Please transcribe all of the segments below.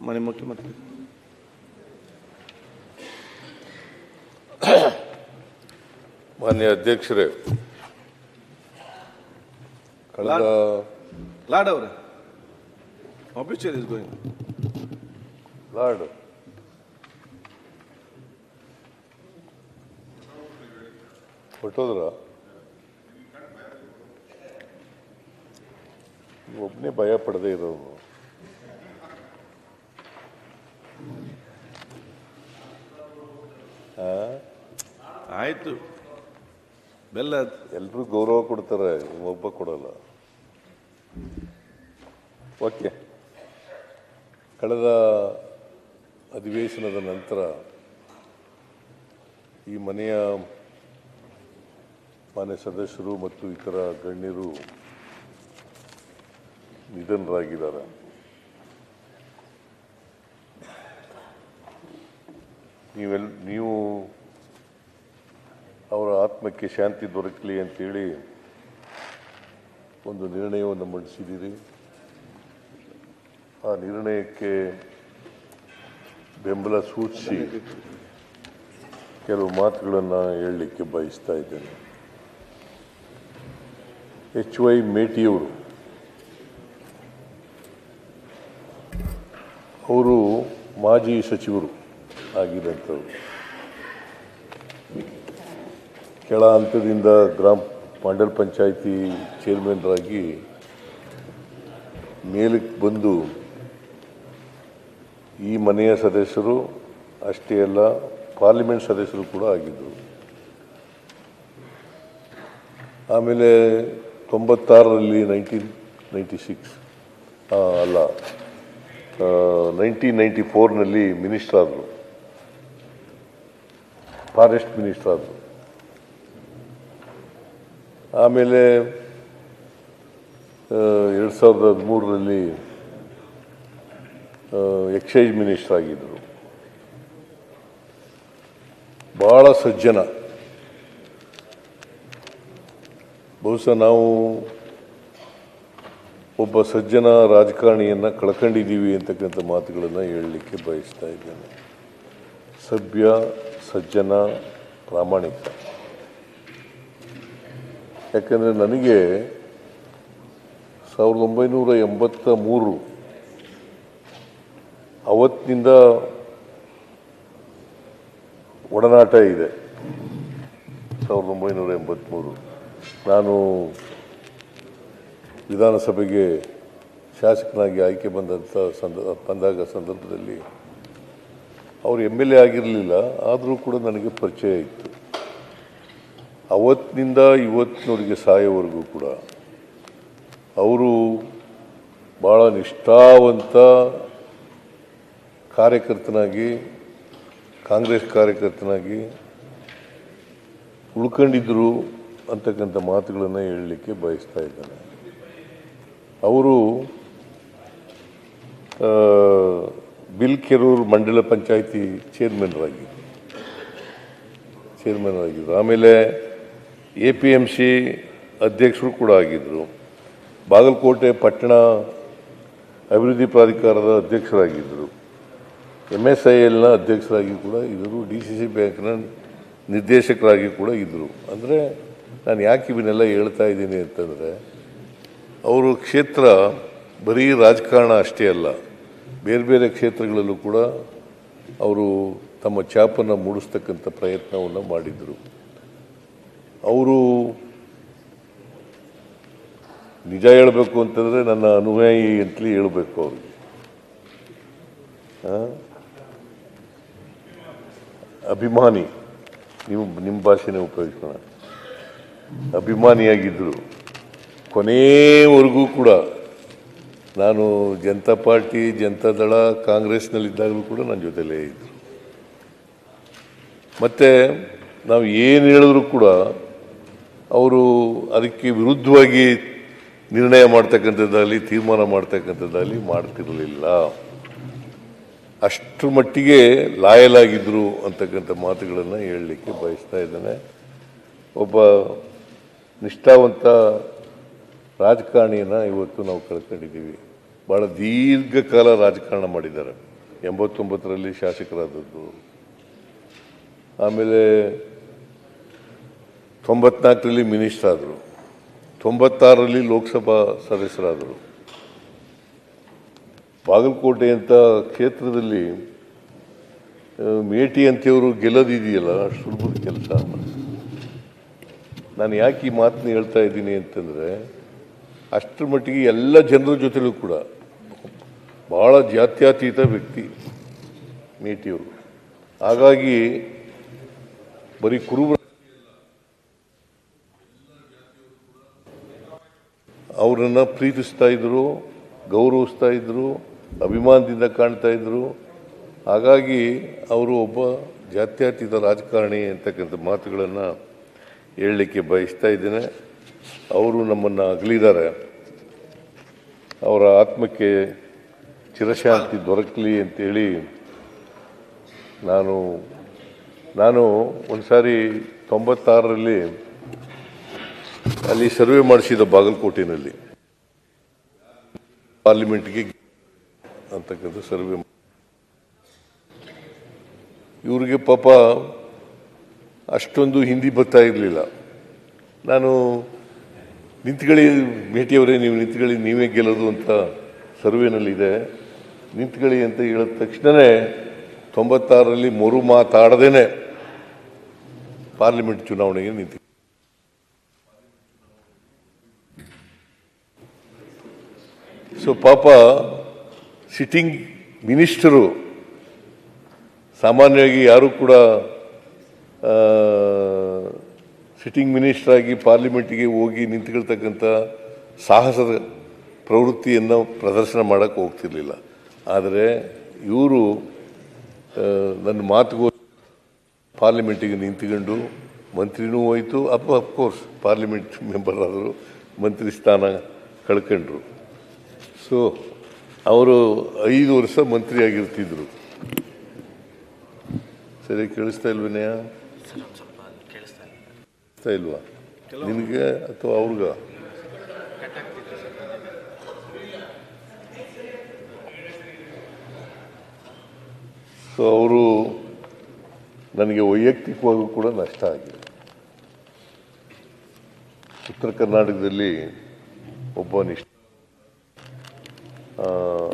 ಮಾನ್ಯ ಮುಖ್ಯಮಂತ್ರಿ. ಮಾನ್ಯ ಅಧ್ಯಕ್ಷರೇ, ಕಳೆದ ಲಾಡ್ ಅವರೇ, ಆಫೀಸರ್ ಇಸ್ ಗೋಯಿಂಗ್. ಲಾರ್ಡ್ ಹೊಟ್ಟೋದ್ರ ಒಬ್ಬನೇ ಭಯ ಪಡದೇ ಇರೋನು. ಆಯ್ತು, ಬೆಲ್ಲ ಎಲ್ರೂ ಗೌರವ ಕೊಡ್ತಾರೆ, ಒಬ್ಬ ಕೊಡಲ್ಲ. ಓಕೆ, ಕಳೆದ ಅಧಿವೇಶನದ ನಂತರ ಈ ಮನೆಯ ಮಾನ್ಯ ಸದಸ್ಯರು ಮತ್ತು ಇತರ ಗಣ್ಯರು ನಿಧನರಾಗಿದ್ದಾರೆ. ನೀವು ಅವರ ಆತ್ಮಕ್ಕೆ ಶಾಂತಿ ದೊರಕಲಿ ಅಂತೇಳಿ ಒಂದು ನಿರ್ಣಯವನ್ನು ಮಂಡಿಸಿದ್ದೀರಿ. ಆ ನಿರ್ಣಯಕ್ಕೆ ಬೆಂಬಲ ಸೂಚಿಸಿ ಕೆಲವು ಮಾತುಗಳನ್ನು ಹೇಳಲಿಕ್ಕೆ ಬಯಸ್ತಾ ಇದ್ದೇನೆ. HY ಮೇಟಿಯವರು ಅವರು ಮಾಜಿ ಸಚಿವರು ಆಗಿದ್ದಂಥವ್ರು. ಕೆಳ ಹಂತದಿಂದ ಮಂಡಲ ಪಂಚಾಯಿತಿ ಚೇರ್ಮನ್ರಾಗಿ ಮೇಲಕ್ಕೆ ಬಂದು ಈ ಮನೆಯ ಸದಸ್ಯರು ಅಷ್ಟೇ ಅಲ್ಲ, ಪಾರ್ಲಿಮೆಂಟ್ ಸದಸ್ಯರು ಕೂಡ ಆಗಿದ್ದರು. ಆಮೇಲೆ 96ರಲ್ಲಿ 1994ನಲ್ಲಿ ಮಿನಿಸ್ಟರ್ ಆದರು, ಫಾರೆಸ್ಟ್ ಮಿನಿಸ್ಟರ್ ಆದರು. ಆಮೇಲೆ 2013ರಲ್ಲಿ ಎಕ್ಸೈಸ್ ಮಿನಿಸ್ಟರ್ ಆಗಿದ್ದರು. ಬಹಳ ಸಜ್ಜನ. ಬಹುಶಃ ನಾವು ಒಬ್ಬ ಸಜ್ಜನ ರಾಜಕಾರಣಿಯನ್ನು ಕಳ್ಕೊಂಡಿದ್ದೀವಿ ಅಂತಕ್ಕಂಥ ಮಾತುಗಳನ್ನು ಹೇಳಲಿಕ್ಕೆ ಬಯಸ್ತಾ ಇದ್ದೇನೆ. ಸಭ್ಯ, ಸಜ್ಜನ, ಪ್ರಾಮಾಣಿಕ. ಯಾಕಂದರೆ ನನಗೆ 1983 ಅವತ್ತಿನಿಂದ ಒಡನಾಟ ಇದೆ. 1983 ನಾನು ವಿಧಾನಸಭೆಗೆ ಶಾಸಕನಾಗಿ ಆಯ್ಕೆ ಬಂದಾಗ ಸಂದರ್ಭದಲ್ಲಿ ಅವರು MLA ಆಗಿರಲಿಲ್ಲ, ಆದರೂ ಕೂಡ ನನಗೆ ಪರಿಚಯ ಇತ್ತು. ಅವತ್ತಿನಿಂದ ಇವತ್ತಿನವರಿಗೆ ಸಾಯೋವರೆಗೂ ಕೂಡ ಅವರು ಭಾಳ ನಿಷ್ಠಾವಂತ ಕಾರ್ಯಕರ್ತನಾಗಿ, ಕಾಂಗ್ರೆಸ್ ಕಾರ್ಯಕರ್ತನಾಗಿ ಉಳ್ಕೊಂಡಿದ್ದರು ಅಂತಕ್ಕಂಥ ಮಾತುಗಳನ್ನು ಹೇಳಲಿಕ್ಕೆ ಬಯಸ್ತಾ ಇದ್ದಾನೆ. ಅವರು ಬಿಲ್ಕೆರೂರು ಮಂಡಲ ಪಂಚಾಯಿತಿ ಚೇರ್ಮನ್ರಾಗಿದ್ದರು. ಆಮೇಲೆ APMC ಅಧ್ಯಕ್ಷರು ಕೂಡ ಆಗಿದ್ದರು. ಬಾಗಲಕೋಟೆ ಪಟ್ಟಣ ಅಭಿವೃದ್ಧಿ ಪ್ರಾಧಿಕಾರದ ಅಧ್ಯಕ್ಷರಾಗಿದ್ದರು. MSILನ ಅಧ್ಯಕ್ಷರಾಗಿ ಕೂಡ ಇದ್ದರು. DCC ಬ್ಯಾಂಕ್ನ ನಿರ್ದೇಶಕರಾಗಿ ಕೂಡ ಇದ್ದರು. ಅಂದರೆ ನಾನು ಯಾಕೆ ಇವನ್ನೆಲ್ಲ ಹೇಳ್ತಾ ಇದ್ದೀನಿ ಅಂತಂದರೆ, ಅವರು ಕ್ಷೇತ್ರ ಬರೀ ರಾಜಕಾರಣ ಅಷ್ಟೇ ಅಲ್ಲ, ಬೇರೆ ಬೇರೆ ಕ್ಷೇತ್ರಗಳಲ್ಲೂ ಕೂಡ ಅವರು ತಮ್ಮ ಛಾಪನ್ನು ಮೂಡಿಸ್ತಕ್ಕಂಥ ಪ್ರಯತ್ನವನ್ನು ಮಾಡಿದರು. ಅವರು ನಿಜ ಹೇಳಬೇಕು ಅಂತಂದರೆ ನನ್ನ ಅನುಯಾಯಿ ಅಂತಲೇ ಹೇಳಬೇಕು. ಅವ್ರಿಗೆ ಅಭಿಮಾನಿ, ನಿಮ್ಮ ಭಾಷೆನೇ ಉಪಯೋಗಿಸೋಣ, ಅಭಿಮಾನಿಯಾಗಿದ್ದರು. ಕೊನೆಯವರೆಗೂ ಕೂಡ ನಾನು ಜನತಾ ಪಾರ್ಟಿ, ಜನತಾದಳ, ಕಾಂಗ್ರೆಸ್ನಲ್ಲಿದ್ದಾಗಲೂ ಕೂಡ ನನ್ನ ಜೊತೆಲೇ ಇದ್ದರು. ಮತ್ತು ನಾವು ಏನು ಹೇಳಿದ್ರು ಕೂಡ ಅವರು ಅದಕ್ಕೆ ವಿರುದ್ಧವಾಗಿ ನಿರ್ಣಯ ಮಾಡ್ತಕ್ಕಂಥದ್ದಾಗಲಿ, ತೀರ್ಮಾನ ಮಾಡ್ತಕ್ಕಂಥದ್ದಾಗಲಿ ಮಾಡ್ತಿರಲಿಲ್ಲ. ಅಷ್ಟರ ಮಟ್ಟಿಗೆ ಲಾಯಲ್ ಆಗಿದ್ದರು ಅಂತಕ್ಕಂಥ ಮಾತುಗಳನ್ನು ಹೇಳಲಿಕ್ಕೆ ಬಯಸ್ತಾ ಇದ್ದೇನೆ. ಒಬ್ಬ ನಿಷ್ಠಾವಂತ ರಾಜಕಾರಣಿಯನ್ನು ಇವತ್ತು ನಾವು ಕಳ್ಕೊಂಡಿದ್ದೀವಿ. ಭಾಳ ದೀರ್ಘಕಾಲ ರಾಜಕಾರಣ ಮಾಡಿದ್ದಾರೆ. 89ರಲ್ಲಿ ಶಾಸಕರಾದದ್ದು, ಆಮೇಲೆ 94ರಲ್ಲಿ ಮಿನಿಸ್ಟರ್ ಆದರು, 96ರಲ್ಲಿ ಲೋಕಸಭಾ ಸದಸ್ಯರಾದರು. ಬಾಗಲಕೋಟೆ ಅಂತ ಕ್ಷೇತ್ರದಲ್ಲಿ ಮೇಟಿ ಅಂತೆಯವರು ಗೆಲ್ಲೋದಿದೆಯಲ್ಲ, ಸುಲಭದ ಕೆಲಸ. ನಾನು ಯಾಕೆ ಈ ಮಾತನ್ನ ಹೇಳ್ತಾ ಇದ್ದೀನಿ ಅಂತಂದರೆ, ಅಷ್ಟರ ಮಟ್ಟಿಗೆ ಎಲ್ಲ ಜನರ ಜೊತೆಲೂ ಕೂಡ ಭಾಳ ಜಾತ್ಯತೀತ ವ್ಯಕ್ತಿ ಮೇಟಿಯವರು. ಹಾಗಾಗಿ ಬರೀ ಕುರುಬ ಅವರನ್ನು ಪ್ರೀತಿಸ್ತಾ ಇದ್ರು, ಗೌರವಿಸ್ತಾ ಇದ್ರು, ಅಭಿಮಾನದಿಂದ ಕಾಣ್ತಾ ಇದ್ರು. ಹಾಗಾಗಿ ಅವರು ಒಬ್ಬ ಜಾತ್ಯತೀತ ರಾಜಕಾರಣಿ ಅಂತಕ್ಕಂಥ ಮಾತುಗಳನ್ನು ಹೇಳಲಿಕ್ಕೆ ಬಯಸ್ತಾ ಇದ್ದೇನೆ. ಅವರು ನಮ್ಮನ್ನು ಅಗಲಿದ್ದಾರೆ. ಅವರ ಆತ್ಮಕ್ಕೆ ಚಿರಶಾಂತಿ ದೊರಕಲಿ ಅಂತೇಳಿ ನಾನು ಒಂದು ಸಾರಿ 96ರಲ್ಲಿ ಅಲ್ಲಿ ಸರ್ವೆ ಮಾಡಿಸಿದ ಬಾಗಲಕೋಟೆಯಲ್ಲಿ ಪಾರ್ಲಿಮೆಂಟ್ಗೆ ಅಂತಕ್ಕಂಥ ಸರ್ವೆ. ಇವ್ರಿಗೆ ಪಾಪ ಅಷ್ಟೊಂದು ಹಿಂದಿ ಬರ್ತಾ ಇರಲಿಲ್ಲ. ನಾನು ನಿಂತ್ಕೊಳ್ಳಿ ಮೇಟಿಯವರೇ, ನೀವು ನಿಂತ್ಕೊಳ್ಳಿ, ನೀವೇ ಗೆಲ್ಲೋದು ಅಂತ ಸರ್ವೆನಲ್ಲಿದೆ, ನಿಂತ್ಕೊಳ್ಳಿ ಅಂತ ಹೇಳಿದ ತಕ್ಷಣವೇ 96ರಲ್ಲಿ ಮರು ಮಾತಾಡದೇನೆ ಪಾರ್ಲಿಮೆಂಟ್ ಚುನಾವಣೆಗೆ ನಿಂತು. ಸೊ ಪಾಪ ಸಿಟ್ಟಿಂಗ್ ಮಿನಿಸ್ಟರು, ಸಾಮಾನ್ಯವಾಗಿ ಯಾರು ಕೂಡ ಸಿಟ್ಟಿಂಗ್ ಮಿನಿಸ್ಟರ್ ಆಗಿ ಪಾರ್ಲಿಮೆಂಟಿಗೆ ಹೋಗಿ ನಿಂತ್ಕೊಳ್ತಕ್ಕಂಥ ಸಾಹಸದ ಪ್ರವೃತ್ತಿಯನ್ನು ಪ್ರದರ್ಶನ ಮಾಡೋಕ್ಕೆ ಹೋಗ್ತಿರ್ಲಿಲ್ಲ. ಆದರೆ ಇವರು ನನ್ನ ಮಾತುಗೂ ಪಾರ್ಲಿಮೆಂಟಿಗೆ ನಿಂತ್ಕೊಂಡು ಮಂತ್ರಿನೂ ಹೋಯಿತು, ಅಫ್ಕೋರ್ಸ್ ಪಾರ್ಲಿಮೆಂಟ್ ಮೆಂಬರ್ ಆದರು, ಮಂತ್ರಿ ಸ್ಥಾನ ಕಳ್ಕೊಂಡ್ರು. ಸೊ ಅವರು 5 ವರ್ಷ ಮಂತ್ರಿ ಆಗಿರ್ತಿದ್ರು. ಸರಿ ಕೇಳಿಸ್ತಾ ಇಲ್ವೇನೆಯ? ಕೇಳಿಸ್ತಾ ಇಲ್ವಾ ನಿನಗೆ ಅಥವಾ ಅವ್ರಿಗ? ಸೊ ಅವರು ನನಗೆ ವೈಯಕ್ತಿಕವಾಗೂ ಕೂಡ ನಷ್ಟ ಆಗಿದೆ. ಉತ್ತರ ಕರ್ನಾಟಕದಲ್ಲಿ ಒಬ್ಬ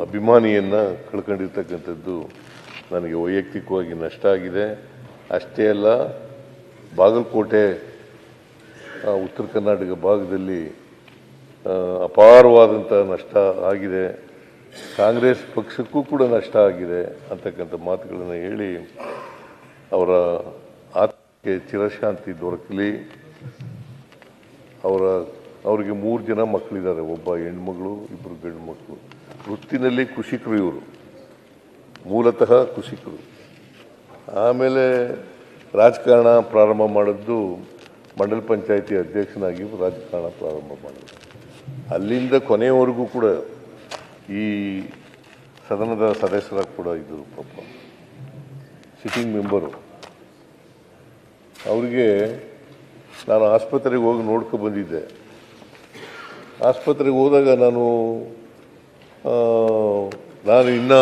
ಅಭಿಮಾನಿಯನ್ನು ಕಳ್ಕೊಂಡಿರ್ತಕ್ಕಂಥದ್ದು ನನಗೆ ವೈಯಕ್ತಿಕವಾಗಿ ನಷ್ಟ ಆಗಿದೆ. ಅಷ್ಟೇ ಅಲ್ಲ, ಬಾಗಲಕೋಟೆ ಉತ್ತರ ಕರ್ನಾಟಕ ಭಾಗದಲ್ಲಿ ಅಪಾರವಾದಂಥ ನಷ್ಟ ಆಗಿದೆ. ಕಾಂಗ್ರೆಸ್ ಪಕ್ಷಕ್ಕೂ ಕೂಡ ನಷ್ಟ ಆಗಿದೆ ಅಂತಕ್ಕಂಥ ಮಾತುಗಳನ್ನು ಹೇಳಿ ಅವರ ಆತ್ಮಕ್ಕೆ ಚಿರಶಾಂತಿ ದೊರಕಲಿ. ಅವರಿಗೆ 3 ಜನ ಮಕ್ಕಳಿದ್ದಾರೆ, ಒಬ್ಬ ಹೆಣ್ಮಗಳು, 2 ಗಂಡು ಮಕ್ಕಳು. ವೃತ್ತಿನಲ್ಲಿ ಕೃಷಿಕರು, ಇವರು ಮೂಲತಃ ಕೃಷಿಕರು. ಆಮೇಲೆ ರಾಜಕಾರಣ ಪ್ರಾರಂಭ ಮಾಡಿದ್ದು ಮಂಡಲ ಪಂಚಾಯಿತಿ ಅಧ್ಯಕ್ಷನಾಗಿ ರಾಜಕಾರಣ ಪ್ರಾರಂಭ ಮಾಡಿದ್ರು. ಅಲ್ಲಿಂದ ಕೊನೆಯವರೆಗೂ ಕೂಡ ಈ ಸದನದ ಸದಸ್ಯರಾಗಿ ಕೂಡ ಇದ್ದರು. ಪಾಪ ಸಿಟ್ಟಿಂಗ್ ಮೆಂಬರು. ಅವರಿಗೆ ನಾನು ಆಸ್ಪತ್ರೆಗೆ ಹೋಗಿ ನೋಡ್ಕೊ ಬಂದಿದ್ದೆ. ಆಸ್ಪತ್ರೆಗೆ ಹೋದಾಗ ನಾನು ಇನ್ನೂ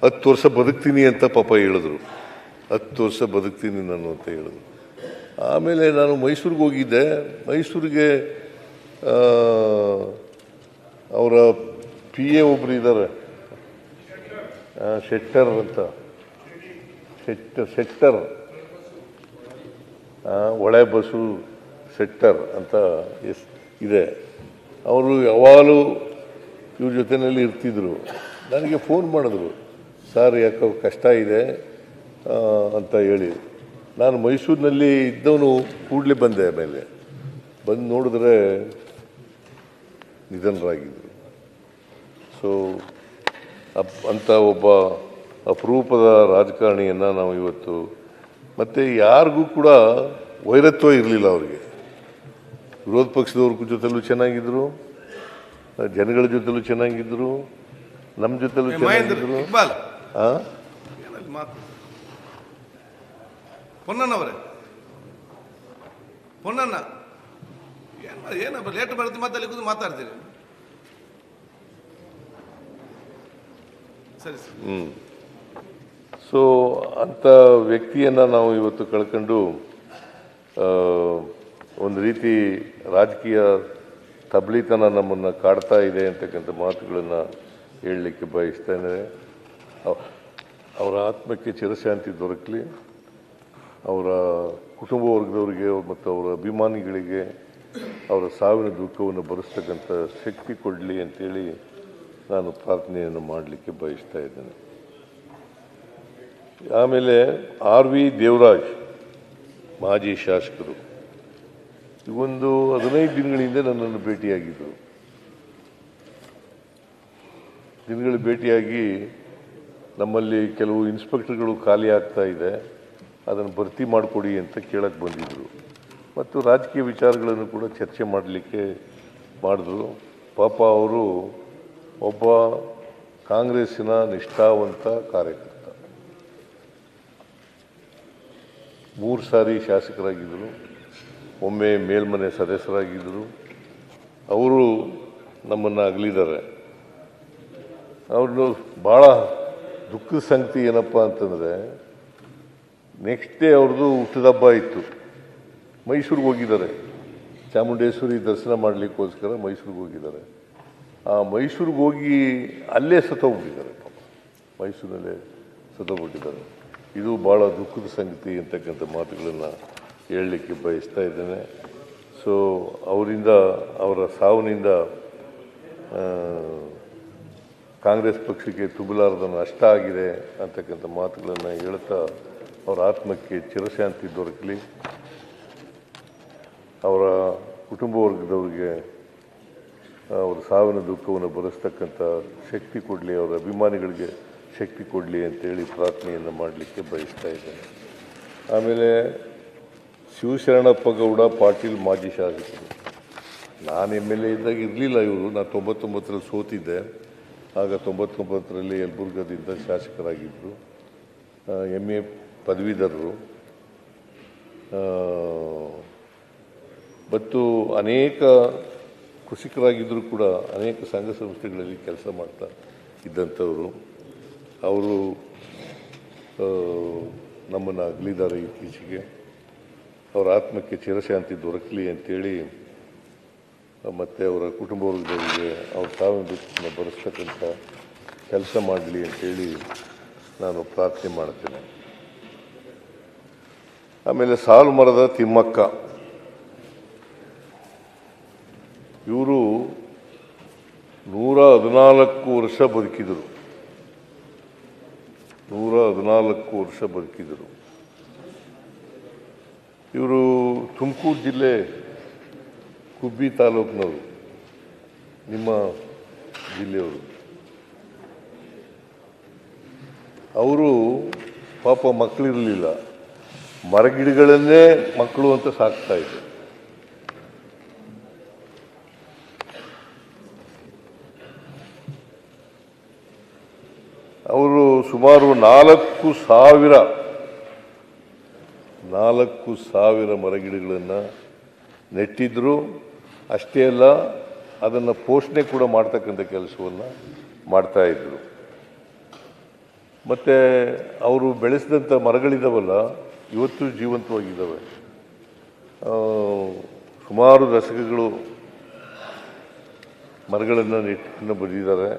10 ವರ್ಷ ಬದುಕ್ತೀನಿ ಅಂತ ಪಾಪ ಹೇಳಿದ್ರು. 10 ವರ್ಷ ಬದುಕ್ತೀನಿ ನಾನು ಅಂತ ಹೇಳಿದ್ರು. ಆಮೇಲೆ ನಾನು ಮೈಸೂರಿಗೆ ಹೋಗಿದ್ದೆ. ಮೈಸೂರಿಗೆ ಅವರ PA ಒಬ್ಬರು ಇದ್ದಾರೆ, ಶೆಟ್ಟರ್ ಅಂತ, ಶೆಟ್ಟರ್ ಒಳೆ ಬಸು ಶೆಟ್ಟರ್ ಅಂತ ಇದೆ. ಅವರು ಯಾವಾಗಲೂ ಇವ್ರ ಜೊತೆಯಲ್ಲಿ ಇರ್ತಿದ್ರು. ನನಗೆ ಫೋನ್ ಮಾಡಿದ್ರು, ಸರ್ ಯಾಕೋ ಕಷ್ಟ ಇದೆ ಅಂತ ಹೇಳಿ. ನಾನು ಮೈಸೂರಿನಲ್ಲಿ ಇದ್ದವನು ಕೂಡಲೇ ಬಂದೆ. ಆಮೇಲೆ ಬಂದು ನೋಡಿದ್ರೆ ನಿಧನರಾಗಿದ್ದರು. ಸೊ ಅಂಥ ಒಬ್ಬ ಅಪರೂಪದ ರಾಜಕಾರಣಿಯನ್ನು ನಾವು ಇವತ್ತು, ಮತ್ತು ಯಾರಿಗೂ ಕೂಡ ವೈರತ್ವ ಇರಲಿಲ್ಲ ಅವರಿಗೆ. ವಿರೋಧ ಪಕ್ಷದವ್ರ ಜೊತೆಲೂ ಚೆನ್ನಾಗಿದ್ದರು, ಜನಗಳ ಜೊತೆಲೂ ಚೆನ್ನಾಗಿದ್ದರು, ನಮ್ಮ ಜೊತೆಲೂ ಚೆನ್ನಾಗಿದ್ದರು. ಪೊನ್ನಣ್ಣವರೇ, ಪೊನ್ನಣ್ಣ ಏನಪ್ಪ ಲೇಟ್ ಬರುತ್ತೆ, ಮತ್ತೆ ಅಲ್ಲಿ ಕೂತು ಮಾತಾಡ್ತೀರಿ. ಸರಿ ಸರ್. ಸೊ ಅಂಥ ವ್ಯಕ್ತಿಯನ್ನು ನಾವು ಇವತ್ತು ಕಳ್ಕೊಂಡು ಒಂದು ರೀತಿ ರಾಜಕೀಯ ತಬ್ಲಿತನ ನಮ್ಮನ್ನು ಕಾಡ್ತಾ ಇದೆ ಅಂತಕ್ಕಂಥ ಮಾತುಗಳನ್ನು ಹೇಳಲಿಕ್ಕೆ ಬಯಸ್ತೇನೆ. ಅವರ ಆತ್ಮಕ್ಕೆ ಚಿರಶಾಂತಿ ದೊರಕಲಿ, ಅವರ ಕುಟುಂಬ ವರ್ಗದವರಿಗೆ ಮತ್ತು ಅವರ ಅಭಿಮಾನಿಗಳಿಗೆ ಅವರ ಸಾವಿನ ದುಃಖವನ್ನು ಭರಿಸ್ತಕ್ಕಂಥ ಶಕ್ತಿ ಕೊಡಲಿ ಅಂತೇಳಿ ನಾನು ಪ್ರಾರ್ಥನೆಯನ್ನು ಮಾಡಲಿಕ್ಕೆ ಬಯಸ್ತಾ ಇದ್ದೇನೆ. ಆಮೇಲೆ RV ದೇವರಾಜ್ ಮಾಜಿ ಶಾಸಕರು ಒಂದು 15 ದಿನಗಳಿಂದ ನನ್ನನ್ನು ಭೇಟಿಯಾಗಿದ್ದರು. ಭೇಟಿಯಾಗಿ ನಮ್ಮಲ್ಲಿ ಕೆಲವು ಇನ್ಸ್ಪೆಕ್ಟರ್ಗಳು ಖಾಲಿ ಆಗ್ತಾ ಇದೆ, ಅದನ್ನು ಭರ್ತಿ ಮಾಡಿಕೊಡಿ ಅಂತ ಕೇಳಕ್ಕೆ ಬಂದಿದ್ದರು ಮತ್ತು ರಾಜಕೀಯ ವಿಚಾರಗಳನ್ನು ಕೂಡ ಚರ್ಚೆ ಮಾಡಲಿಕ್ಕೆ ಮಾಡಿದ್ರು. ಪಾಪ ಅವರು ಒಬ್ಬ ಕಾಂಗ್ರೆಸ್ಸಿನ ನಿಷ್ಠಾವಂತ ಕಾರ್ಯಕರ್ತ, 3 ಸಾರಿ ಶಾಸಕರಾಗಿದ್ದರು, ಒಮ್ಮೆ ಮೇಲ್ಮನೆ ಸದಸ್ಯರಾಗಿದ್ದರು. ಅವರು ನಮ್ಮನ್ನು ಅಗಲಿದ್ದಾರೆ. ಅವ್ರದ್ದು ಭಾಳ ದುಃಖದ ಸಂಗತಿ ಏನಪ್ಪ ಅಂತಂದರೆ, ನೆಕ್ಸ್ಟ್ ಡೇ ಅವ್ರದ್ದು ಹುಟ್ಟಿದ ಹಬ್ಬ ಇತ್ತು. ಮೈಸೂರಿಗೆ ಹೋಗಿದ್ದಾರೆ, ಚಾಮುಂಡೇಶ್ವರಿ ದರ್ಶನ ಮಾಡಲಿಕ್ಕೋಸ್ಕರ ಮೈಸೂರಿಗೆ ಹೋಗಿದ್ದಾರೆ. ಆ ಮೈಸೂರಿಗೆ ಹೋಗಿ ಅಲ್ಲೇ ಸತ್ತೋಗ್ಬಿಟ್ಟಿದ್ದಾರೆ. ಪಾಪ ಮೈಸೂರಿನಲ್ಲೇ ಸತ್ತೋಗ್ಬಿಟ್ಟಿದ್ದಾರೆ. ಇದು ಭಾಳ ದುಃಖದ ಸಂಗತಿ ಅಂತಕ್ಕಂಥ ಮಾತುಗಳನ್ನು ಹೇಳಲಿಕ್ಕೆ ಬಯಸ್ತಾ ಇದ್ದೇನೆ. ಸೊ ಅವರ ಸಾವಿನಿಂದ ಕಾಂಗ್ರೆಸ್ ಪಕ್ಷಕ್ಕೆ ತುಂಬಲಾರದ ನಷ್ಟ ಆಗಿದೆ ಅಂತಕ್ಕಂಥ ಮಾತುಗಳನ್ನು ಹೇಳ್ತಾ ಅವರ ಆತ್ಮಕ್ಕೆ ಚಿರಶಾಂತಿ ದೊರಕಲಿ, ಅವರ ಕುಟುಂಬ ವರ್ಗದವರಿಗೆ ಅವರ ಸಾವಿನ ದುಃಖವನ್ನು ಭರಿಸ್ತಕ್ಕಂಥ ಶಕ್ತಿ ಕೊಡಲಿ, ಅವರ ಅಭಿಮಾನಿಗಳಿಗೆ ಶಕ್ತಿ ಕೊಡಲಿ ಅಂತೇಳಿ ಪ್ರಾರ್ಥನೆಯನ್ನು ಮಾಡಲಿಕ್ಕೆ ಬಯಸ್ತಾ ಇದ್ದೇನೆ. ಆಮೇಲೆ ಶಿವಶರಣಪ್ಪ ಗೌಡ ಪಾಟೀಲ್ ಮಾಜಿ ಶಾಸಕರು. ನಾನು MLA ಇದ್ದಾಗ ಇರಲಿಲ್ಲ ಇವರು. ನಾನು 99ರಲ್ಲಿ ಸೋತಿದ್ದೆ. ಆಗ 99ರಲ್ಲಿ ಯಲಬುರ್ಗದಿಂದ ಶಾಸಕರಾಗಿದ್ದರು. MA ಪದವೀಧರರು ಮತ್ತು ಅನೇಕ ಕೃಷಿಕರಾಗಿದ್ದರೂ ಕೂಡ ಅನೇಕ ಸಂಘ ಸಂಸ್ಥೆಗಳಲ್ಲಿ ಕೆಲಸ ಮಾಡ್ತಾ ಇದ್ದಂಥವರು. ಅವರು ನಮ್ಮನ್ನು ಅಗಲಿದ್ದಾರೆ ಇತ್ತೀಚೆಗೆ. ಅವರ ಆತ್ಮಕ್ಕೆ ಚಿರಶಾಂತಿ ದೊರಕಲಿ ಅಂತೇಳಿ ಮತ್ತು ಅವರ ಕುಟುಂಬ ವರ್ಗದವರಿಗೆ ಅವ್ರ ಸಾವಿನ ದುಃಖವನ್ನು ಭರಿಸ್ತಕ್ಕಂಥ ಕೆಲಸ ಮಾಡಲಿ ಅಂತೇಳಿ ನಾನು ಪ್ರಾರ್ಥನೆ ಮಾಡ್ತೇನೆ. ಆಮೇಲೆ ಸಾಲು ಮರದ ತಿಮ್ಮಕ್ಕ, ಇವರು 114 ವರ್ಷ ಬದುಕಿದರು. 114 ವರ್ಷ ಬದುಕಿದರು. ಇವರು ತುಮಕೂರು ಜಿಲ್ಲೆ ಕುಬ್ಬಿ ತಾಲೂಕಿನವರು, ನಿಮ್ಮ ಜಿಲ್ಲೆಯವರು. ಅವರು ಪಾಪ ಮಕ್ಕಳಿರಲಿಲ್ಲ, ಮರಗಿಡಗಳನ್ನೇ ಮಕ್ಕಳು ಅಂತ ಸಾಕ್ತಾ ಇದ್ರು. ಅವರು ಸುಮಾರು 4,000 ಮರಗಿಡಗಳನ್ನು ನೆಟ್ಟಿದ್ರು. ಅಷ್ಟೇ ಅಲ್ಲ, ಅದನ್ನು ಪೋಷಣೆ ಕೂಡ ಮಾಡ್ತಕ್ಕಂಥ ಕೆಲಸವನ್ನು ಮಾಡ್ತಾಯಿದ್ರು. ಮತ್ತು ಅವರು ಬೆಳೆಸಿದಂಥ ಮರಗಳಿದ್ದಾವಲ್ಲ, ಇವತ್ತು ಜೀವಂತವಾಗಿದ್ದಾವೆ. ಸುಮಾರು ದಶಕಗಳು ಮರಗಳನ್ನು ನೆಟ್ಟು ಬಂದಿದ್ದಾರೆ.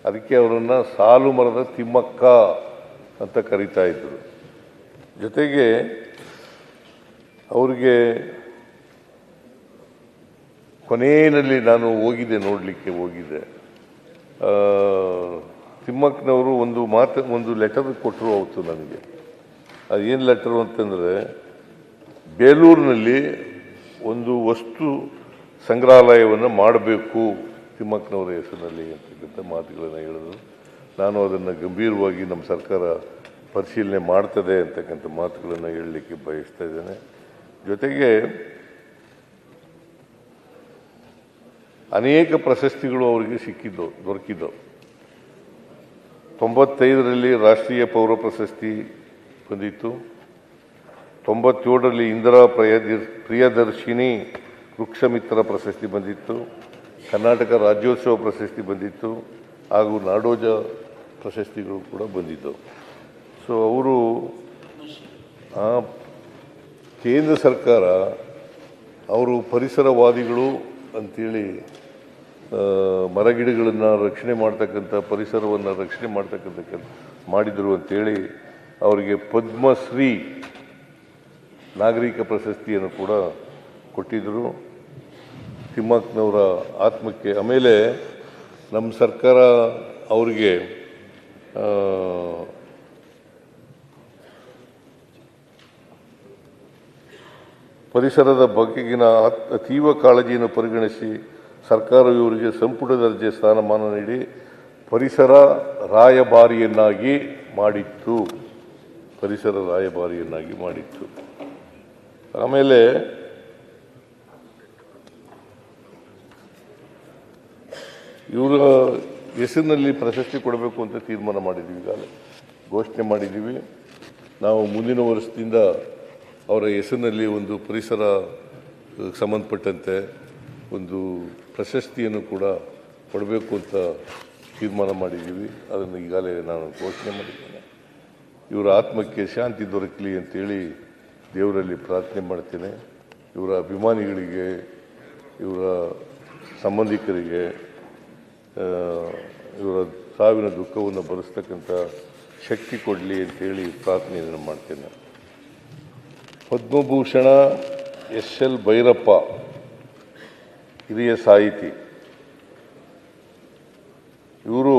ಅದಕ್ಕೆ ಅವರನ್ನು ಸಾಲು ಮರದ ತಿಮ್ಮಕ್ಕ ಅಂತ ಕರೀತಾ ಇದ್ದರು. ಜೊತೆಗೆ ಅವರಿಗೆ ಕೊನೆಯಲ್ಲಿ ನಾನು ನೋಡಲಿಕ್ಕೆ ಹೋಗಿದ್ದೆ. ತಿಮ್ಮಕ್ಕನವರು ಒಂದು ಲೆಟರ್ ಕೊಟ್ಟರು ಅವತ್ತು ನನಗೆ. ಅದೇನು ಲೆಟರು ಅಂತಂದರೆ, ಬೇಲೂರಿನಲ್ಲಿ ಒಂದು ವಸ್ತು ಸಂಗ್ರಹಾಲಯವನ್ನು ಮಾಡಬೇಕು ತಿಮ್ಮಕ್ಕನವರ ಹೆಸರಿನಲ್ಲಿ ಅಂತಕ್ಕಂಥ ಮಾತುಗಳನ್ನು ಹೇಳಿದ್ರು. ನಾನು ಅದನ್ನು ಗಂಭೀರವಾಗಿ ನಮ್ಮ ಸರ್ಕಾರ ಪರಿಶೀಲನೆ ಮಾಡ್ತದೆ ಅಂತಕ್ಕಂಥ ಮಾತುಗಳನ್ನು ಹೇಳಲಿಕ್ಕೆ ಬಯಸ್ತಾ ಇದ್ದೇನೆ. ಜೊತೆಗೆ ಅನೇಕ ಪ್ರಶಸ್ತಿಗಳು ಅವರಿಗೆ ದೊರಕಿದ್ದವು. 95ರಲ್ಲಿ ರಾಷ್ಟ್ರೀಯ ಪೌರ ಪ್ರಶಸ್ತಿ ಬಂದಿತ್ತು. 97ರಲ್ಲಿ ಇಂದಿರಾ ಪ್ರಿಯದರ್ಶಿನಿ ವೃಕ್ಷಮಿತ್ರ ಪ್ರಶಸ್ತಿ ಬಂದಿತ್ತು. ಕರ್ನಾಟಕ ರಾಜ್ಯೋತ್ಸವ ಪ್ರಶಸ್ತಿ ಬಂದಿತ್ತು. ಹಾಗೂ ನಾಡೋಜ ಪ್ರಶಸ್ತಿಗಳು ಕೂಡ ಬಂದಿದ್ದವು. ಸೊ ಅವರು ಕೇಂದ್ರ ಸರ್ಕಾರ ಅವರು ಪರಿಸರವಾದಿಗಳು ಅಂಥೇಳಿ ಮರಗಿಡಗಳನ್ನು ರಕ್ಷಣೆ ಮಾಡ್ತಕ್ಕಂಥ ಪರಿಸರವನ್ನು ರಕ್ಷಣೆ ಮಾಡ್ತಕ್ಕಂಥ ಮಾಡಿದರು ಅಂಥೇಳಿ ಅವರಿಗೆ ಪದ್ಮಶ್ರೀ ನಾಗರಿಕ ಪ್ರಶಸ್ತಿಯನ್ನು ಕೂಡ ಕೊಟ್ಟಿದ್ದರು ತಿಮ್ಮಕ್ಕನವರ ಆತ್ಮಕ್ಕೆ. ಆಮೇಲೆ ನಮ್ಮ ಸರ್ಕಾರ ಅವರಿಗೆ ಪರಿಸರದ ಬಗೆಗಿನ ಅತೀವ ಕಾಳಜಿಯನ್ನು ಪರಿಗಣಿಸಿ ಸರ್ಕಾರವು ಇವರಿಗೆ ಸಂಪುಟ ದರ್ಜೆ ಸ್ಥಾನಮಾನ ನೀಡಿ ಪರಿಸರ ರಾಯಭಾರಿಯನ್ನಾಗಿ ಮಾಡಿತ್ತು. ಪರಿಸರ ರಾಯಭಾರಿಯನ್ನಾಗಿ ಮಾಡಿತ್ತು. ಆಮೇಲೆ ಇವರ ಹೆಸರಿನಲ್ಲಿ ಪ್ರಶಸ್ತಿ ಕೊಡಬೇಕು ಅಂತ ತೀರ್ಮಾನ ಮಾಡಿದ್ದೀವಿ. ಈಗಾಗಲೇ ಘೋಷಣೆ ಮಾಡಿದ್ದೀವಿ. ನಾವು ಮುಂದಿನ ವರ್ಷದಿಂದ ಅವರ ಹೆಸರಿನಲ್ಲಿ ಒಂದು ಪರಿಸರ ಸಂಬಂಧಪಟ್ಟಂತೆ ಒಂದು ಪ್ರಶಸ್ತಿಯನ್ನು ಕೂಡ ಕೊಡಬೇಕು ಅಂತ ತೀರ್ಮಾನ ಮಾಡಿದ್ದೀವಿ. ಅದನ್ನು ಈಗಾಗಲೇ ನಾನು ಘೋಷಣೆ ಮಾಡಿದ್ದೇನೆ. ಇವರ ಆತ್ಮಕ್ಕೆ ಶಾಂತಿ ದೊರಕಲಿ ಅಂತೇಳಿ ದೇವರಲ್ಲಿ ಪ್ರಾರ್ಥನೆ ಮಾಡ್ತೇನೆ. ಇವರ ಅಭಿಮಾನಿಗಳಿಗೆ, ಇವರ ಸಂಬಂಧಿಕರಿಗೆ ಇವರ ಸಾವಿನ ದುಃಖವನ್ನು ಭರಿಸ್ತಕ್ಕಂಥ ಶಕ್ತಿ ಕೊಡಲಿ ಅಂತೇಳಿ ಪ್ರಾರ್ಥನೆಯನ್ನು ಮಾಡ್ತೇನೆ. ಪದ್ಮಭೂಷಣ ಎಸ್.ಎಲ್. ಭೈರಪ್ಪ, ಹಿರಿಯ ಸಾಹಿತಿ. ಇವರು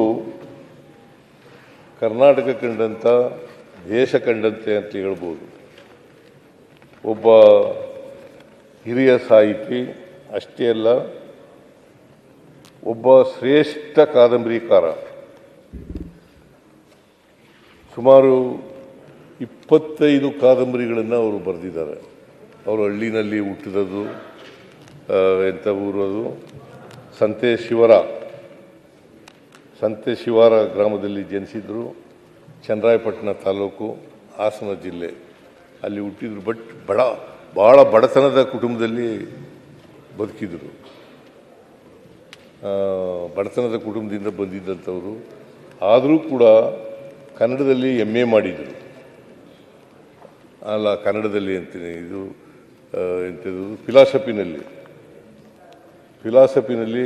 ಕರ್ನಾಟಕ ಕಂಡಂಥ, ದೇಶ ಕಂಡಂತೆ ಅಂತ ಹೇಳ್ಬೋದು. ಒಬ್ಬ ಹಿರಿಯ ಸಾಹಿತಿ ಅಷ್ಟೇ ಅಲ್ಲ, ಒಬ್ಬ ಶ್ರೇಷ್ಠ ಕಾದಂಬರಿಕಾರ. ಸುಮಾರು 25 ಕಾದಂಬರಿಗಳನ್ನು ಅವರು ಬರೆದಿದ್ದಾರೆ. ಅವರು ಹಳ್ಳಿನಲ್ಲಿ ಹುಟ್ಟಿದದು. ಎಂಥ ಊರು ಅದು? ಸಂತೆ ಶಿವಾರ ಗ್ರಾಮದಲ್ಲಿ ಜನಿಸಿದ್ರು. ಚನ್ನರಾಯಪಟ್ಟಣ ತಾಲೂಕು, ಹಾಸನ ಜಿಲ್ಲೆ ಅಲ್ಲಿ ಹುಟ್ಟಿದ್ರು. ಬಟ್ ಭಾಳ ಬಡತನದ ಕುಟುಂಬದಲ್ಲಿ ಬದುಕಿದ್ರು. ಬಡತನದ ಕುಟುಂಬದಿಂದ ಬಂದಿದ್ದಂಥವರು. ಆದರೂ ಕೂಡ ಕನ್ನಡದಲ್ಲಿ MA ಮಾಡಿದರು. ಅಲ್ಲ, ಕನ್ನಡದಲ್ಲಿ ಅಂತೀನಿ, ಇದು ಎಂಥದ್ದು, ಫಿಲಾಸಫಿನಲ್ಲಿ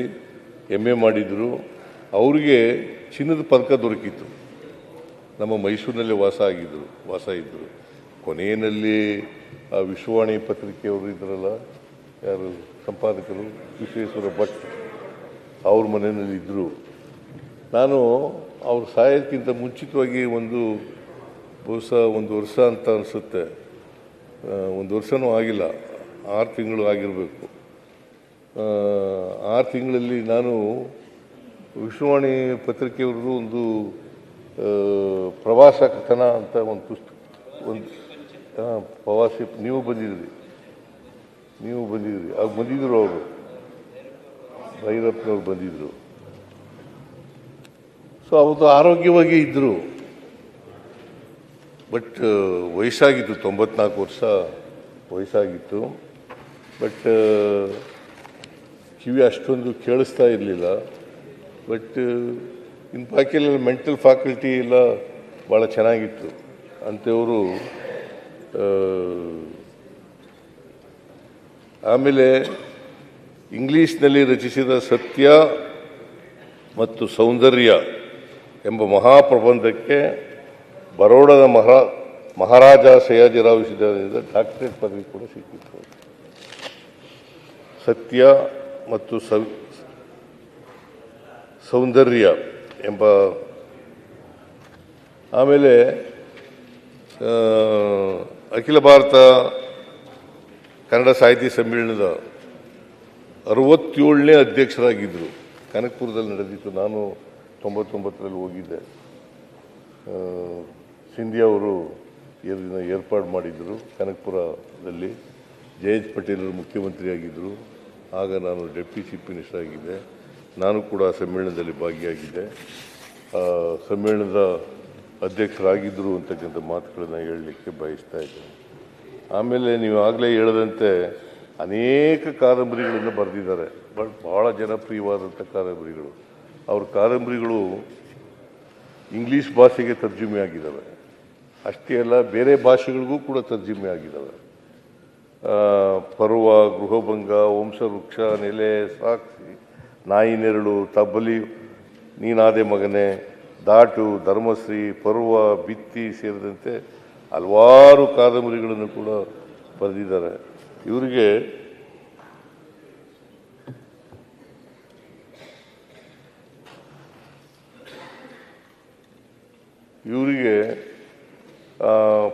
MA ಮಾಡಿದರು. ಅವ್ರಿಗೆ ಚಿನ್ನದ ಪದಕ ದೊರಕಿತ್ತು. ನಮ್ಮ ಮೈಸೂರಿನಲ್ಲಿ ವಾಸ ಇದ್ದರು. ಕೊನೆಯಲ್ಲಿ ಆ ವಿಶ್ವವಾಣಿ ಪತ್ರಿಕೆಯವರು ಇದ್ರಲ್ಲ, ಯಾರು ಸಂಪಾದಕರು, ವಿಶ್ವೇಶ್ವರ ಭಟ್, ಅವ್ರ ಮನೆಯಲ್ಲಿ ಇದ್ದರು. ನಾನು ಅವ್ರು ಸಾಯೋದಕ್ಕಿಂತ ಮುಂಚಿತವಾಗಿ ಒಂದು ವರ್ಷ ಅಂತ ಅನಿಸುತ್ತೆ, 1 ವರ್ಷನೂ ಆಗಿಲ್ಲ, 6 ತಿಂಗಳು ಆಗಿರಬೇಕು. 6 ತಿಂಗಳಲ್ಲಿ ನಾನು ವಿಶ್ವವಾಣಿ ಪತ್ರಿಕೆಯವ್ರದ್ದು ಒಂದು ಪ್ರವಾಸ ಕಥನ ಅಂತ ಒಂದು ಪುಸ್ತಕ, ಪ್ರವಾಸಿ, ನೀವು ಬಂದಿದ್ರಿ, ಆಗ ಬಂದಿದ್ದರು ಅವರು, ಭೈರಪ್ಪನವ್ರು ಬಂದಿದ್ದರು. ಸೊ ಅವತ್ತು ಆರೋಗ್ಯವಾಗಿ ಇದ್ದರು. ಬಟ್ ವಯಸ್ಸಾಗಿತ್ತು, 94 ವರ್ಷ ವಯಸ್ಸಾಗಿತ್ತು. ಬಟ್ ಕಿವಿ ಅಷ್ಟೊಂದು ಕೇಳಿಸ್ತಾ ಇರಲಿಲ್ಲ. ಬಟ್ ಇನ್ನು ಬಾಕಿಯೆಲ್ಲ ಮೆಂಟಲ್ ಫ್ಯಾಕಲ್ಟಿ ಎಲ್ಲ ಭಾಳ ಚೆನ್ನಾಗಿತ್ತು. ಅಂಥವರು ಆಮೇಲೆ ಇಂಗ್ಲೀಷ್ನಲ್ಲಿ ರಚಿಸಿದ ಸತ್ಯ ಮತ್ತು ಸೌಂದರ್ಯ ಎಂಬ ಮಹಾಪ್ರಬಂಧಕ್ಕೆ ಬರೋಡದ ಮಹಾರಾಜ ಸಯಾಜಿರಾವ್ ವಿಶ್ವವಿದ್ಯಾಲಯದಿಂದ ಡಾಕ್ಟರೇಟ್ ಪದವಿ ಕೂಡ ಸಿಕ್ಕಿತ್ತು. ಸತ್ಯ ಮತ್ತು ಸೌಂದರ್ಯ ಎಂಬ. ಆಮೇಲೆ ಅಖಿಲ ಭಾರತ ಕನ್ನಡ ಸಾಹಿತ್ಯ ಸಮ್ಮೇಳನದ 67ನೇ ಅಧ್ಯಕ್ಷರಾಗಿದ್ದರು. ಕನಕಪುರದಲ್ಲಿ ನಡೆದಿತ್ತು. ನಾನು 99ರಲ್ಲಿ ಹೋಗಿದ್ದೆ. ಸಿಂಧಿಯಾ ಅವರು ಏರ್ಪಾಡು ಮಾಡಿದ್ದರು ಕನಕಪುರದಲ್ಲಿ. ಜಯೇಶ್ ಪಟೇಲರು ಮುಖ್ಯಮಂತ್ರಿಯಾಗಿದ್ದರು. ಆಗ ನಾನು ಡೆಪ್ಟಿ ಚೀಫ್ ಮಿನಿಸ್ಟರ್ ಆಗಿದ್ದೆ. ನಾನು ಕೂಡ ಸಮ್ಮೇಳನದಲ್ಲಿ ಭಾಗಿಯಾಗಿದ್ದೆ. ಸಮ್ಮೇಳನದ ಅಧ್ಯಕ್ಷರಾಗಿದ್ದರು ಅಂತಕ್ಕಂಥ ಮಾತುಗಳನ್ನು ಹೇಳಲಿಕ್ಕೆ ಬಯಸ್ತಾ ಇದ್ದೇನೆ. ಆಮೇಲೆ ನೀವು ಆಗಲೇ ಹೇಳದಂತೆ ಅನೇಕ ಕಾದಂಬರಿಗಳನ್ನು ಬರೆದಿದ್ದಾರೆ. ಬಟ್ ಭಾಳ ಜನಪ್ರಿಯವಾದಂಥ ಕಾದಂಬರಿಗಳು. ಅವ್ರ ಕಾದಂಬರಿಗಳು ಇಂಗ್ಲೀಷ್ ಭಾಷೆಗೆ ತರ್ಜುಮೆ ಆಗಿದ್ದಾವೆ. ಅಷ್ಟೇ ಅಲ್ಲ, ಬೇರೆ ಭಾಷೆಗಳಿಗೂ ಕೂಡ ತರ್ಜುಮೆ ಆಗಿದ್ದಾವೆ. ಪರ್ವ, ಗೃಹಭಂಗ, ವಂಶವೃಕ್ಷ, ನೆಲೆ, ಸಾಕ್ಷಿ, ನಾಯಿ ನೆರಳು, ತಬ್ಬಲಿ, ನೀನಾದೆ ಮಗನೆ, ದಾಟು, ಧರ್ಮಶ್ರೀ, ಪರ್ವ, ಬಿತ್ತಿ ಸೇರಿದಂತೆ ಹಲವಾರು ಕಾದಂಬರಿಗಳನ್ನು ಕೂಡ ಬರೆದಿದ್ದಾರೆ. ಇವರಿಗೆ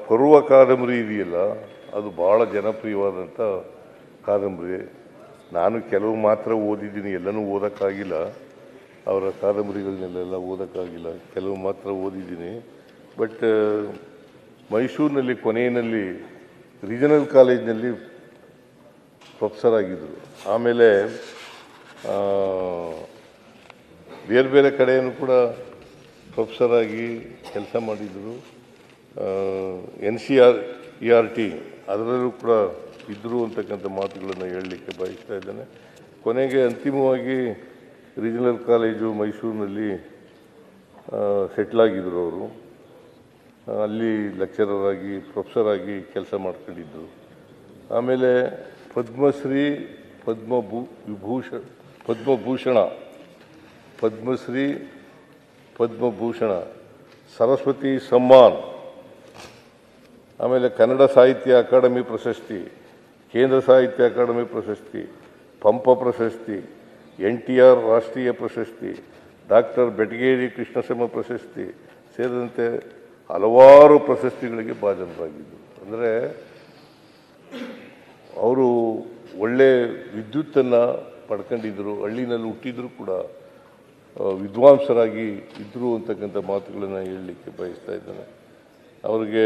ಪರ್ವ ಕಾದಂಬರಿ ಇದೆಯಲ್ಲ, ಅದು ಭಾಳ ಜನಪ್ರಿಯವಾದಂಥ ಕಾದಂಬರಿ. ನಾನು ಕೆಲವು ಮಾತ್ರ ಓದಿದ್ದೀನಿ, ಎಲ್ಲನೂ ಓದೋಕ್ಕಾಗಿಲ್ಲ. ಅವರ ಕಾದಂಬರಿಗಳನ್ನೆಲ್ಲ ಓದೋಕ್ಕಾಗಿಲ್ಲ, ಕೆಲವು ಮಾತ್ರ ಓದಿದ್ದೀನಿ. ಬಟ್ ಮೈಸೂರಿನಲ್ಲಿ ಕೊನೆಯಲ್ಲಿ ರೀಜನಲ್ ಕಾಲೇಜ್ನಲ್ಲಿ ಪ್ರೊಫೆಸರ್ ಆಗಿದ್ದರು. ಆಮೇಲೆ ಬೇರೆ ಬೇರೆ ಕಡೆಯೂ ಕೂಡ ಪ್ರೊಫೆಸರ್ ಆಗಿ ಕೆಲಸ ಮಾಡಿದರು. NCERT ಅದರಲ್ಲೂ ಕೂಡ ಇದ್ದರು ಅಂತಕ್ಕಂಥ ಮಾತುಗಳನ್ನು ಹೇಳಲಿಕ್ಕೆ ಬಯಸ್ತಾ ಇದ್ದೇನೆ. ಕೊನೆಗೆ ಅಂತಿಮವಾಗಿ ರೀಜನಲ್ ಕಾಲೇಜು ಮೈಸೂರಿನಲ್ಲಿ ಸೆಟ್ಲಾಗಿದ್ದರು. ಅವರು ಅಲ್ಲಿ ಲೆಕ್ಚರರ್ ಆಗಿ, ಪ್ರೊಫೆಸರ್ ಆಗಿ ಕೆಲಸ ಮಾಡ್ಕೊಂಡಿದ್ದರು. ಆಮೇಲೆ ಪದ್ಮಶ್ರೀ, ಪದ್ಮಭೂಷಣ, ಸರಸ್ವತಿ ಸಮ್ಮಾನ್, ಆಮೇಲೆ ಕನ್ನಡ ಸಾಹಿತ್ಯ ಅಕಾಡೆಮಿ ಪ್ರಶಸ್ತಿ, ಕೇಂದ್ರ ಸಾಹಿತ್ಯ ಅಕಾಡೆಮಿ ಪ್ರಶಸ್ತಿ, ಪಂಪ ಪ್ರಶಸ್ತಿ, NTR ರಾಷ್ಟ್ರೀಯ ಪ್ರಶಸ್ತಿ, ಡಾಕ್ಟರ್ ಬೆಟಗೇರಿ ಕೃಷ್ಣಸಮ ಪ್ರಶಸ್ತಿ ಸೇರಿದಂತೆ ಹಲವಾರು ಪ್ರಶಸ್ತಿಗಳಿಗೆ ಭಾಜನರಾಗಿದ್ದರು. ಅಂದರೆ ಅವರು ಒಳ್ಳೆ ವಿದ್ಯುತ್ತನ್ನು ಪಡ್ಕೊಂಡಿದ್ದರು. ಹಳ್ಳಿನಲ್ಲಿ ಹುಟ್ಟಿದ್ರು ಕೂಡ ವಿದ್ವಾಂಸರಾಗಿ ಇದ್ದರು ಅಂತಕ್ಕಂಥ ಮಾತುಗಳನ್ನು ಹೇಳಲಿಕ್ಕೆ ಬಯಸ್ತಾ ಇದ್ದೇನೆ. ಅವರಿಗೆ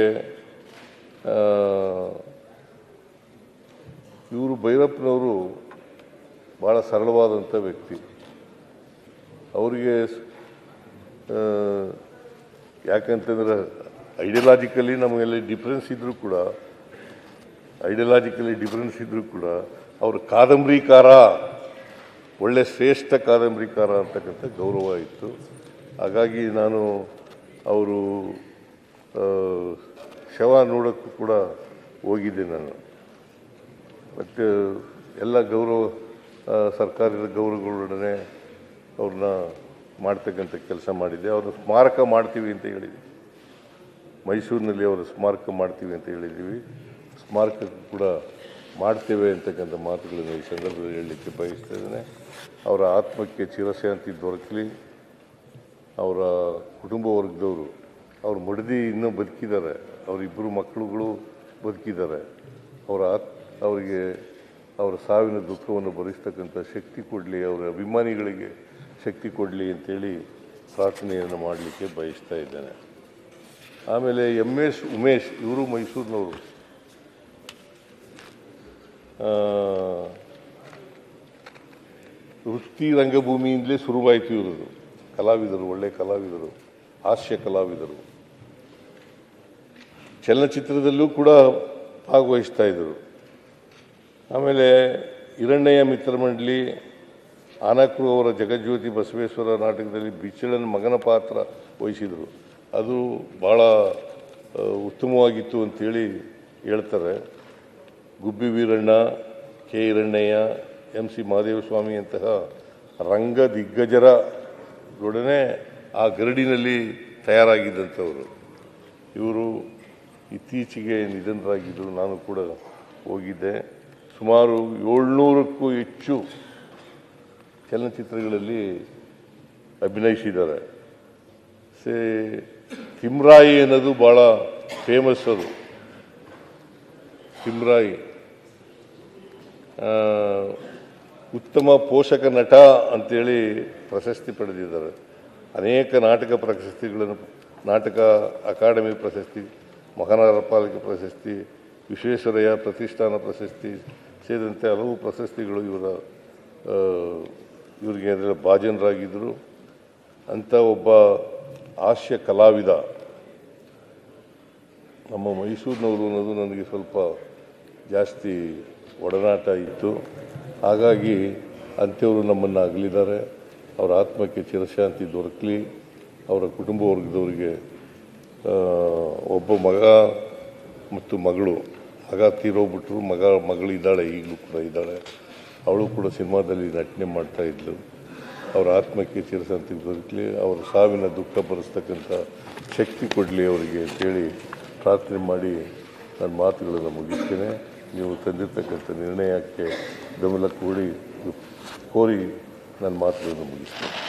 ಇವರು ಭೈರಪ್ಪನವರು ಭಾಳ ಸರಳವಾದಂಥ ವ್ಯಕ್ತಿ. ಅವರಿಗೆ ಯಾಕಂತಂದರೆ ಐಡಿಯಾಲಜಿಕಲಿ ನಮಗೆಲ್ಲ ಡಿಫ್ರೆನ್ಸ್ ಇದ್ದರೂ ಕೂಡ ಅವರು ಕಾದಂಬರಿಕಾರ, ಒಳ್ಳೆ ಶ್ರೇಷ್ಠ ಕಾದಂಬರಿಕಾರ ಅಂತಕ್ಕಂಥ ಗೌರವ ಇತ್ತು. ಹಾಗಾಗಿ ನಾನು ಅವರು ಶವ ನೋಡೋಕ್ಕೂ ಕೂಡ ಹೋಗಿದ್ದೆ ನಾನು. ಮತ್ತು ಎಲ್ಲ ಸರ್ಕಾರದ ಗೌರವಗಳೊಡನೆ ಅವ್ರನ್ನ ಮಾಡ್ತಕ್ಕಂಥ ಕೆಲಸ ಮಾಡಿದ್ದೆ. ಅವ್ರನ್ನ ಸ್ಮಾರಕ ಮಾಡ್ತೀವಿ ಅಂತ ಹೇಳಿದ್ವಿ, ಮೈಸೂರಿನಲ್ಲಿ ಅವರ ಸ್ಮಾರಕ ಮಾಡ್ತೀವಿ ಅಂತ ಹೇಳಿದ್ದೀವಿ. ಸ್ಮಾರಕ ಕೂಡ ಮಾಡ್ತೇವೆ ಅಂತಕ್ಕಂಥ ಮಾತುಗಳನ್ನು ಈ ಸಂದರ್ಭದಲ್ಲಿ ಹೇಳಲಿಕ್ಕೆ ಬಯಸ್ತಾ ಇದ್ದೇನೆ. ಅವರ ಆತ್ಮಕ್ಕೆ ಚಿರಶಾಂತಿ ದೊರಕಲಿ. ಅವರ ಕುಟುಂಬ ವರ್ಗದವರು, ಅವ್ರ ಮಡದಿ ಇನ್ನೂ ಬದುಕಿದ್ದಾರೆ, ಅವರಿಬ್ಬರು ಮಕ್ಕಳುಗಳು ಬದುಕಿದ್ದಾರೆ. ಅವರಿಗೆ ಅವರ ಸಾವಿನ ದುಃಖವನ್ನು ಭರಿಸ್ತಕ್ಕಂಥ ಶಕ್ತಿ ಕೊಡಲಿ, ಅವರ ಅಭಿಮಾನಿಗಳಿಗೆ ಶಕ್ತಿ ಕೊಡಲಿ ಅಂತೇಳಿ ಪ್ರಾರ್ಥನೆಯನ್ನು ಮಾಡಲಿಕ್ಕೆ ಬಯಸ್ತಾ ಇದ್ದೇನೆ. ಆಮೇಲೆ MS ಉಮೇಶ್, ಇವರು ಮೈಸೂರಿನವರು. ವೃತ್ತಿ ರಂಗಭೂಮಿಯಿಂದಲೇ ಶುರುವಾಯಿತು ಇರೋದು. ಕಲಾವಿದರು, ಒಳ್ಳೆಯ ಕಲಾವಿದರು, ಹಾಸ್ಯ ಕಲಾವಿದರು. ಚಲನಚಿತ್ರದಲ್ಲೂ ಕೂಡ ಭಾಗವಹಿಸ್ತಾ ಇದ್ದರು. ಆಮೇಲೆ ಹಿರಣ್ಣಯ್ಯ ಮಿತ್ರಮಂಡಲಿ, ಆನಕ್ರು ಅವರ ಜಗಜ್ಯೋತಿ ಬಸವೇಶ್ವರ ನಾಟಕದಲ್ಲಿ ಬಿಚ್ಚಳನ ಮಗನ ಪಾತ್ರ ವಹಿಸಿದರು. ಅದು ಭಾಳ ಉತ್ತಮವಾಗಿತ್ತು ಅಂಥೇಳಿ ಹೇಳ್ತಾರೆ. ಗುಬ್ಬಿ ವೀರಣ್ಣ, ಕೆ ಹಿರಣ್ಣಯ್ಯ, MC ಮಹದೇವಸ್ವಾಮಿ ಅಂತಹ ರಂಗ ದಿಗ್ಗಜರೊಡನೆ ಆ ಗರಡಿನಲ್ಲಿ ತಯಾರಾಗಿದ್ದಂಥವರು. ಇವರು ಇತ್ತೀಚೆಗೆ ನಿಧನರಾಗಿದ್ದರು. ನಾನು ಕೂಡ ಹೋಗಿದ್ದೆ. ಸುಮಾರು 700ಕ್ಕೂ ಹೆಚ್ಚು ಚಲನಚಿತ್ರಗಳಲ್ಲಿ ಅಭಿನಯಿಸಿದ್ದಾರೆ. ತಿಮ್ರಾಯಿ ಅನ್ನೋದು ಭಾಳ ಫೇಮಸ್. ಅದು ತಿಮ್ರಾಯಿ ಉತ್ತಮ ಪೋಷಕ ನಟ ಅಂತೇಳಿ ಪ್ರಶಸ್ತಿ ಪಡೆದಿದ್ದಾರೆ. ಅನೇಕ ನಾಟಕ ಪ್ರಶಸ್ತಿಗಳನ್ನು, ನಾಟಕ ಅಕಾಡೆಮಿ ಪ್ರಶಸ್ತಿ, ಮಹಾನಗರ ಪಾಲಿಕೆ ಪ್ರಶಸ್ತಿ, ವಿಶ್ವೇಶ್ವರಯ್ಯ ಪ್ರತಿಷ್ಠಾನ ಪ್ರಶಸ್ತಿ ಸೇರಿದಂತೆ ಹಲವು ಪ್ರಶಸ್ತಿಗಳು ಇವರಿಗೆ ಅದರ ಭಾಜನರಾಗಿದ್ದರು. ಅಂಥ ಒಬ್ಬ ಹಾಸ್ಯ ಕಲಾವಿದ ನಮ್ಮ ಮೈಸೂರಿನವರು ಅನ್ನೋದು ನನಗೆ ಸ್ವಲ್ಪ ಜಾಸ್ತಿ ಒಡನಾಟ ಇತ್ತು. ಹಾಗಾಗಿ ಅಂಥವರು ನಮ್ಮನ್ನು ಅಗಲಿದ್ದಾರೆ. ಅವರ ಆತ್ಮಕ್ಕೆ ಚಿರಶಾಂತಿ ದೊರಕಲಿ. ಅವರ ಕುಟುಂಬ ವರ್ಗದವರಿಗೆ ಒಬ್ಬ ಮಗ ಮತ್ತು ಮಗಳು, ಮಗ ತೀರೋಗ್ಬಿಟ್ರು, ಮಗಳಿದ್ದಾಳೆ, ಈಗಲೂ ಕೂಡ ಇದ್ದಾಳೆ. ಅವಳು ಕೂಡ ಸಿನಿಮಾದಲ್ಲಿ ನಟನೆ ಮಾಡ್ತಾ ಇದ್ಲು. ಅವರ ಆತ್ಮಕ್ಕೆ ಚಿರಶಾಂತಿ ಬದುಕಲಿ, ಅವರ ಸಾವಿನ ದುಃಖ ಭರಿಸ್ತಕ್ಕಂಥ ಶಕ್ತಿ ಕೊಡಲಿ ಅವರಿಗೆ ಅಂತೇಳಿ ಪ್ರಾರ್ಥನೆ ಮಾಡಿ ನನ್ನ ಮಾತುಗಳನ್ನು ಮುಗಿಸ್ತೇನೆ. ನೀವು ತಂದಿರ್ತಕ್ಕಂಥ ನಿರ್ಣಯಕ್ಕೆ ಬೆಂಬಲ ಕೋರಿ ನನ್ನ ಮಾತುಗಳನ್ನು ಮುಗಿಸ್ತೇನೆ.